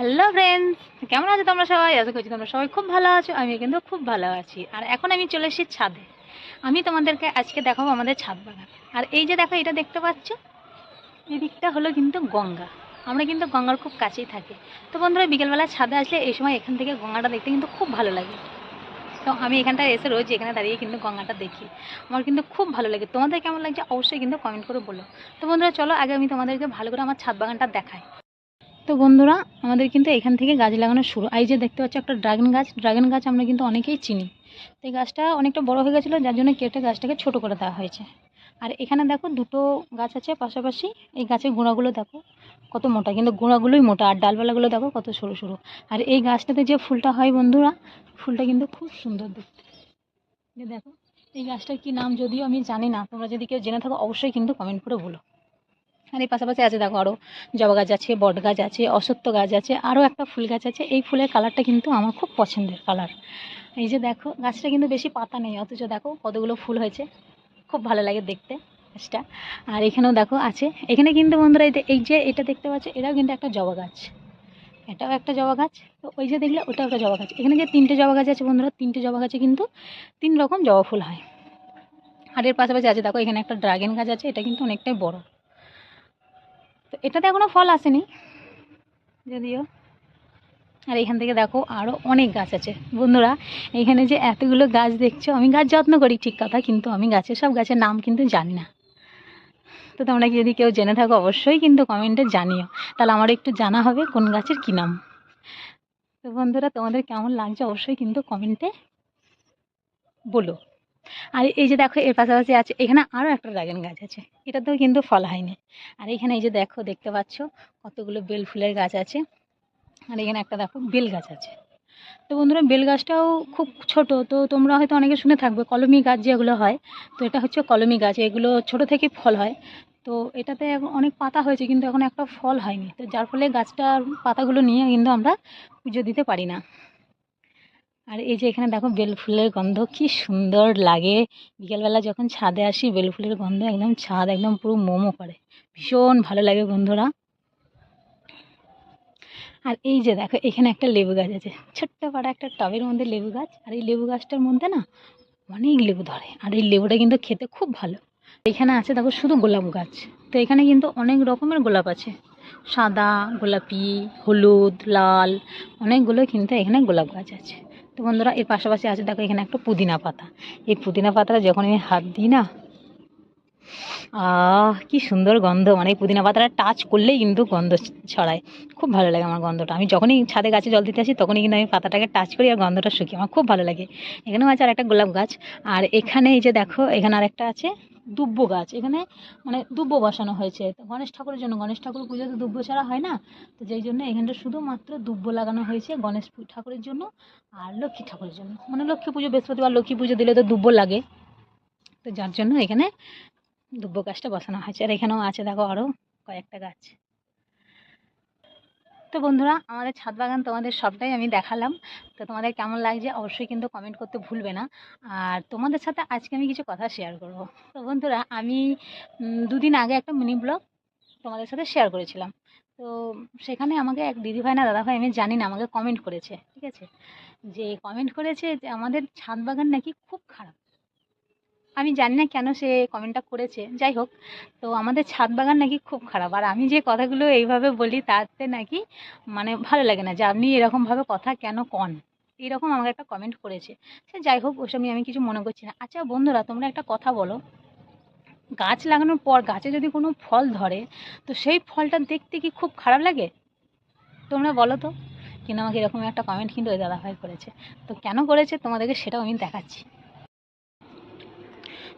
Hello friends, কেমন আছো তোমরা সবাই? আশা করছি তোমরা সবাই খুব ভালো আছো। আমি কিন্তু খুব ভালো আছি। আর এখন আমি চলে এসেছি ছাদে। আমি তোমাদেরকে আজকে দেখাবো আমাদের ছাদ বাগান। আর এই যে দেখো, এটা দেখতে পাচ্ছ, এই দিকটা হলো কিন্তু গঙ্গা। আমরা কিন্তু গঙ্গার খুব কাছেই থাকি। তো বন্ধুরা, বিকেলবেলা ছাদে আসলে এই সময় এখান থেকে গঙ্গাটা দেখতে কিন্তু খুব ভালো লাগে। তো আমি এখানটা এসে রোজ এখানে দাঁড়িয়ে কিন্তু গঙ্গাটা দেখি। আমার কিন্তু খুব ভালো লাগে। তোমাদের কেমন লাগছে অবশ্যই কিন্তু কমেন্ট করে বলো। তো বন্ধুরা চলো, আগে আমি তোমাদেরকে ভালো করে আমার ছাদ বাগানটা দেখাই। তো বন্ধুরা, আমাদের কিন্তু এখান থেকে গাছ লাগানো শুরু। এই যে দেখতে পাচ্ছ একটা ড্রাগন গাছ আমরা কিন্তু অনেকেই চিনি। তো এই গাছটা অনেকটা বড় হয়ে গেছিলো, যার জন্য কেটে গাছটাকে ছোট করে দেওয়া হয়েছে। আর এখানে দেখো দুটো গাছ আছে পাশাপাশি। এই গাছের গোড়াগুলো দেখো কত মোটা, কিন্তু গোড়াগুলোই মোটা, আর ডালপালাগুলো দেখো কত সরু সরু। আর এই গাছটাতে যে ফুলটা হয় বন্ধুরা, ফুলটা কিন্তু খুব সুন্দর দেখতে। যে দেখো, এই গাছটার কি নাম যদিও আমি জানি না, তোমরা যদি কেউ জেনে থাকো অবশ্যই কিন্তু কমেন্ট করে বলো। আর এই পাশাপাশি আছে দেখো, আরও জবা গাছ আছে, বট গাছ আছে, অশ্বত্থ গাছ আছে, আরও একটা ফুল গাছ আছে। এই ফুলের কালারটা কিন্তু আমার খুব পছন্দের কালার। এই যে দেখো, গাছটা কিন্তু বেশি পাতা নেই, অথচ দেখো কতগুলো ফুল হয়েছে, খুব ভালো লাগে দেখতে গাছটা। আর এখানেও দেখো আছে। এখানে কিন্তু বন্ধুরা এই যে এটা দেখতে পাচ্ছ, এটাও কিন্তু একটা জবা গাছ, এটাও একটা জবা গাছ। তো ওই যে দেখলে ওটাও একটা জবা গাছ। এখানে যে তিনটে জবা গাছ আছে বন্ধুরা, তিনটে জবা গাছে কিন্তু 3 রকম জবা ফুল হয়। আর এর পাশাপাশি আছে দেখো, এখানে একটা ড্রাগন গাছ আছে, এটা কিন্তু অনেকটাই বড়। তো এটাতে এখনো ফল আসেনি যদিও। আর এখান থেকে দেখো আরও অনেক গাছ আছে বন্ধুরা। এখানে যে এতগুলো গাছ দেখছো, আমি গাছ যত্ন করি ঠিক কথা, কিন্তু আমি সব গাছের নাম কিন্তু জানি না। তো তোমরা যদি কেউ জেনে থাকো অবশ্যই কিন্তু কমেন্টে জানিও, তাহলে আমার একটু জানা হবে কোন গাছের কী নাম। তো বন্ধুরা, তোমাদের কেমন লাগছে অবশ্যই কিন্তু কমেন্টে বলো। আর এই যে দেখো, এর পাশাপাশি আছে এখানে আরও একটা ড্রাগন গাছ আছে, এটাতেও কিন্তু ফল হয়নি। আর এখানে এই যে দেখো, দেখতে পাচ্ছ কতগুলো বেল ফুলের গাছ আছে। আর এখানে একটা দেখো বেল গাছ আছে। তো বন্ধুরা, বেল গাছটাও খুব ছোট। তো তোমরা হয়তো অনেকে শুনে থাকবে কলমি গাছ যেগুলো হয়, তো এটা হচ্ছে কলমি গাছ, এগুলো ছোট থেকে ফল হয়। তো এটাতে এখন অনেক পাতা হয়েছে, কিন্তু এখন একটা ফল হয়নি, তো যার ফলে গাছটার পাতাগুলো নিয়ে কিন্তু আমরা পুজো দিতে পারি না। আর এই যে এখানে দেখো, বেল ফুলের গন্ধ কি সুন্দর লাগে। বিকেলবেলা যখন ছাদে আসি, বেল ফুলের গন্ধ একদম ছাদ একদম পুরো মোমো করে, ভীষণ ভালো লাগে বন্ধুরা। আর এই যে দেখো, এখানে একটা লেবু গাছ আছে, ছোট্ট পাড়া একটা টবের মধ্যে লেবু গাছ। আর এই লেবু গাছটার মধ্যে না অনেক লেবু ধরে, আর এই লেবুটা কিন্তু খেতে খুব ভালো। এখানে আছে দেখো শুধু গোলাপ গাছ। তো এখানে কিন্তু অনেক রকমের গোলাপ আছে, সাদা, গোলাপি, হলুদ, লাল, অনেকগুলো কিন্তু এখানে গোলাপ গাছ আছে। তো বন্ধুরা, এর পাশাপাশি আছে দেখো, এখানে একটা পুদিনা পাতা। এই পুদিনা পাতাটা যখন আমি হাত দিই না, কি সুন্দর গন্ধ, মানে এই পুদিনা পাতাটা টাচ করলেই কিন্তু গন্ধ ছড়ায়। খুব ভালো লাগে আমার গন্ধটা। আমি যখনই ছাদে গাছে জল দিতে আসি তখনই কিন্তু আমি পাতাটাকে টাচ করি আর গন্ধটা শুকি, আমার খুব ভালো লাগে। এখানেও আছে আর একটা গোলাপ গাছ। আর এখানে এই যে দেখো, এখানে আর একটা আছে দুব্বো গাছ। এখানে মানে দুব্বো বসানো হয়েছে তো গণেশ ঠাকুরের জন্য। গণেশ ঠাকুর পুজোতে দুব্বো ছাড়া হয় না, তো যেই জন্য এখানটা শুধুমাত্র দুব্বো লাগানো হয়েছে গণেশ ঠাকুরের জন্য আর লক্ষ্মী ঠাকুরের জন্য। মানে লক্ষ্মী পুজো, বৃহস্পতিবার লক্ষ্মী পুজো দিলে তো দুব্বো লাগে, তো যার জন্য এখানে দুব্বো গাছটা বসানো হয়েছে। আর এখানেও আছে দেখো আরও কয়েকটা গাছ। তো বন্ধুরা, আমাদের ছাদ বাগান তোমাদের সবটাই আমি দেখালাম। তো তোমাদের কেমন লাগছে অবশ্যই কিন্তু কমেন্ট করতে ভুলবে না। আর তোমাদের সাথে আজকে আমি কিছু কথা শেয়ার করব। তো বন্ধুরা, আমি 2 দিন আগে একটা মিনি ব্লগ তোমাদের সাথে শেয়ার করেছিলাম। তো সেখানে আমাকে এক দিদিভাই না দাদাভাই, আমি জানি না, আমাকে কমেন্ট করেছে, ঠিক আছে, যে কমেন্ট করেছে যে আমাদের ছাদ বাগান নাকি খুব খারাপ। আমি জানি না কেন সে কমেন্টটা করেছে, যাই হোক। তো আমাদের ছাদ বাগান নাকি খুব খারাপ, আর আমি যে কথাগুলো এইভাবে বলি তাতে নাকি মানে ভালো লাগে না, যে আপনি এরকমভাবে কথা কেন কন, এরকম আমাকে একটা কমেন্ট করেছে। সে যাই হোক, ওসব নিয়ে আমি কিছু মনে করছি না। আচ্ছা বন্ধুরা, তোমরা একটা কথা বলো, গাছ লাগানোর পর গাছে যদি কোনো ফল ধরে, তো সেই ফলটা দেখতে কি খুব খারাপ লাগে? তোমরা বলো তো। কিন্তু আমাকে এরকম একটা কমেন্ট কিন্তু ওই দাদাভাই করেছে। তো কেন করেছে তোমাদেরকে সেটাও আমি দেখাচ্ছি।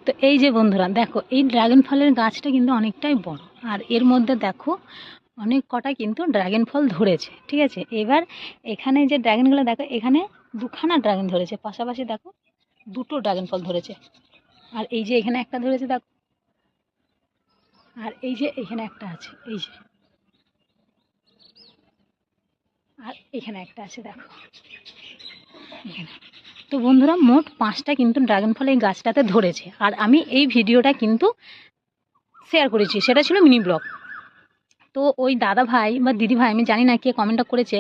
তো এই যে বন্ধুরা দেখো, এই ড্রাগন ফলের গাছটা কিন্তু অনেকটাই বড়, আর এর মধ্যে দেখো অনেক কটা কিন্তু ড্রাগন ফল ধরেছে, ঠিক আছে। এবার এখানে যে ড্রাগনগুলো দেখো, এখানে 2খানা ড্রাগন ধরেছে, পাশাপাশি দেখো 2টো ড্রাগন ফল ধরেছে। আর এই যে এখানে একটা ধরেছে দেখো, আর এই যে এখানে একটা আছে, এই যে, আর এখানে একটা আছে দেখো এখানে। তো বন্ধুরা, মোট 5টা কিন্তু ড্রাগন ফল এই গাছটাতে ধরেছে। আর আমি এই ভিডিওটা কিন্তু শেয়ার করেছি, সেটা ছিল মিনি ব্লগ। তো ওই দাদা ভাই বা দিদি ভাই, আমি জানি না কে কমেন্টটা করেছে,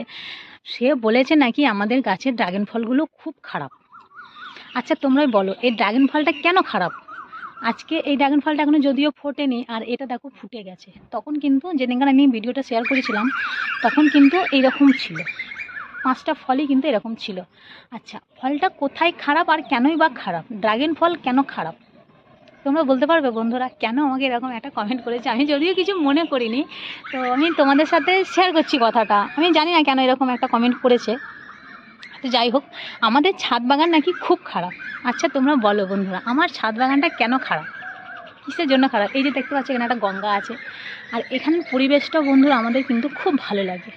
সে বলেছে নাকি আমাদের গাছের ড্রাগন ফলগুলো খুব খারাপ। আচ্ছা তোমরাই বলো এই ড্রাগন ফলটা কেন খারাপ? আজকে এই ড্রাগন ফলটা এখনো যদিও ফোটেনি, আর এটা দেখো ফুটে গেছে। তখন কিন্তু যেদিনকার আমি ভিডিওটা শেয়ার করেছিলাম তখন কিন্তু এইরকম ছিল, 5টা ফলই কিন্তু এরকম ছিল। আচ্ছা ফলটা কোথায় খারাপ আর কেনই বা খারাপ? ড্রাগন ফল কেন খারাপ তোমরা বলতে পারবে বন্ধুরা? কেন আমাকে এরকম একটা কমেন্ট করেছে? আমি যদিও কিছু মনে করিনি, তো আমি তোমাদের সাথে শেয়ার করছি কথাটা। আমি জানি না কেন এরকম একটা কমেন্ট করেছে। তো যাই হোক, আমাদের ছাদ বাগান নাকি খুব খারাপ। আচ্ছা তোমরা বলো বন্ধুরা, আমার ছাদ বাগানটা কেন খারাপ, কিসের জন্য খারাপ? এই যে দেখতে পাচ্ছি এখানে একটা গঙ্গা আছে, আর এখানের পরিবেশটা বন্ধুরা আমাদের কিন্তু খুব ভালো লাগে।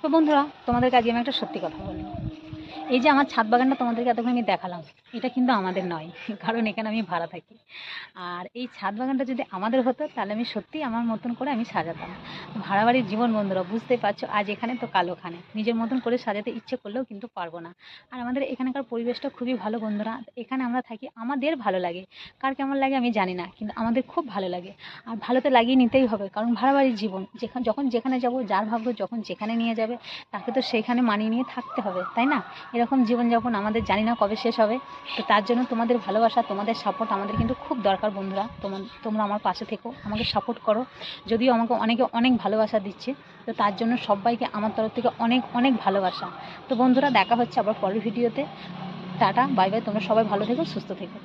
তো বন্ধুরা তোমাদেরকে আজকে আমি একটা সত্যি কথা বলবো, এই যে আমার ছাদ বাগানটা তোমাদেরকে এতক্ষণ আমি দেখালাম, এটা কিন্তু আমাদের নয়, কারণ এখানে আমি ভাড়া থাকি। আর এই ছাদ বাগানটা যদি আমাদের হতো তাহলে আমি সত্যিই আমার মতন করে আমি সাজাতাম। ভাড়া বাড়ির জীবন বন্ধুরা, বুঝতেই পারছো, আজ এখানে তো কাল ওখানে, নিজের মতন করে সাজাতে ইচ্ছে করলেও কিন্তু পারবো না। আর আমাদের এখানকার পরিবেশটা খুবই ভালো বন্ধুরা, এখানে আমরা থাকি, আমাদের ভালো লাগে। কার কেমন লাগে আমি জানি না, কিন্তু আমাদের খুব ভালো লাগে। আর ভালো তো লাগিয়ে নিতেই হবে, কারণ ভাড়া বাড়ির জীবন, যখন যেখানে যাব, যার ভাগ্য যখন যেখানে নিয়ে যাবে তাকে তো সেইখানে মানিয়ে নিয়ে থাকতে হবে, তাই না? এরকম জীবনযাপন আমাদের জানি না কবে শেষ হবে। তো তার জন্য তোমাদের ভালোবাসা, তোমাদের সাপোর্ট আমাদের কিন্তু খুব দরকার বন্ধুরা। তোমরা আমার পাশে থেকো, আমাকে সাপোর্ট করো। যদিও আমাকে অনেকে অনেক ভালোবাসা দিচ্ছে, তো তার জন্য সবাইকে আমার তরফ থেকে অনেক অনেক ভালোবাসা। তো বন্ধুরা দেখা হচ্ছে আবার পরের ভিডিওতে। টাটা, বাই বাই, তোমরা সবাই ভালো থেকো, সুস্থ থেকো।